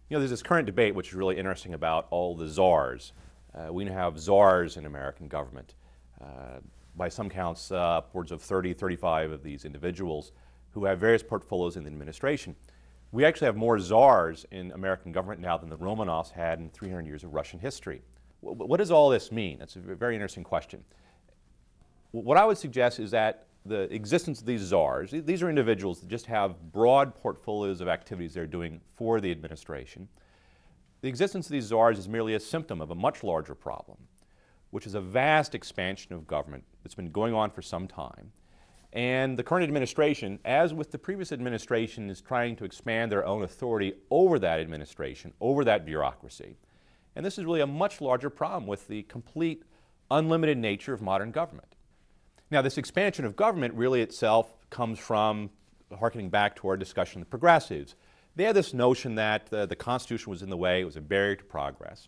You know, there's this current debate which is really interesting about all the czars. We now have czars in American government. By some counts, upwards of 30, 35 of these individuals who have various portfolios in the administration. We actually have more czars in American government now than the Romanovs had in 300 years of Russian history. What does all this mean? That's a very interesting question. What I would suggest is that the existence of these czars, these are individuals that just have broad portfolios of activities they're doing for the administration. The existence of these czars is merely a symptom of a much larger problem, which is a vast expansion of government that's been going on for some time. And the current administration, as with the previous administration, is trying to expand their own authority over that administration, over that bureaucracy. And this is really a much larger problem with the complete unlimited nature of modern government. Now, this expansion of government really itself comes from harkening back to our discussion of the progressives. They had this notion that the Constitution was in the way, it was a barrier to progress.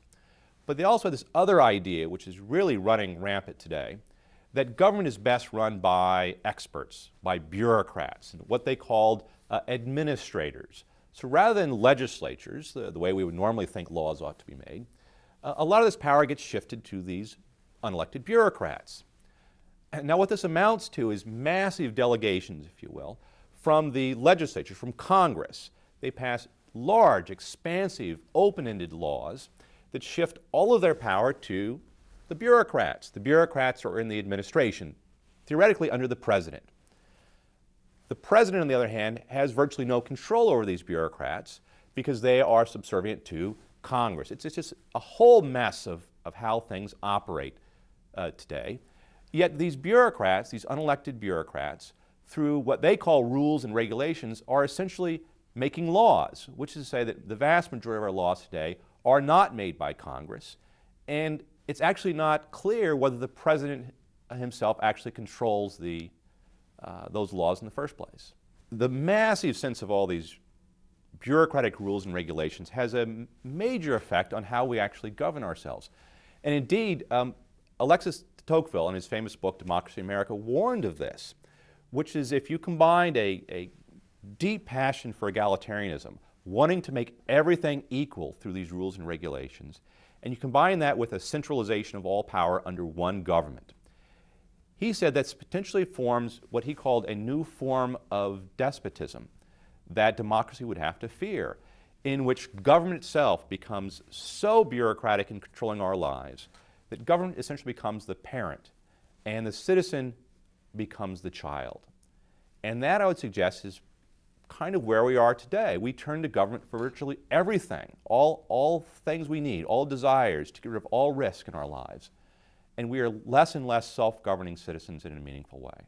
But they also had this other idea, which is really running rampant today, that government is best run by experts, by bureaucrats, and what they called administrators. So rather than legislatures, the way we would normally think laws ought to be made, a lot of this power gets shifted to these unelected bureaucrats. And now what this amounts to is massive delegations, if you will, from the legislature, from Congress. They pass large, expansive, open-ended laws that shift all of their power to the bureaucrats. The bureaucrats are in the administration, theoretically under the president. The president, on the other hand, has virtually no control over these bureaucrats because they are subservient to Congress. It's just a whole mess of how things operate today. Yet these bureaucrats, these unelected bureaucrats, through what they call rules and regulations, are essentially making laws, which is to say that the vast majority of our laws today are not made by Congress, and it's actually not clear whether the president himself actually controls those laws in the first place. The massive sense of all these bureaucratic rules and regulations has a major effect on how we actually govern ourselves. And indeed, Alexis de Tocqueville, in his famous book, Democracy in America, warned of this, which is if you combined a deep passion for egalitarianism, wanting to make everything equal through these rules and regulations, and you combine that with a centralization of all power under one government. He said that potentially forms what he called a new form of despotism that democracy would have to fear, in which government itself becomes so bureaucratic in controlling our lives that government essentially becomes the parent and the citizen becomes the child. And that, I would suggest, is kind of where we are today. We turn to government for virtually everything, all things we need, all desires, to get rid of all risk in our lives. And we are less and less self-governing citizens in a meaningful way.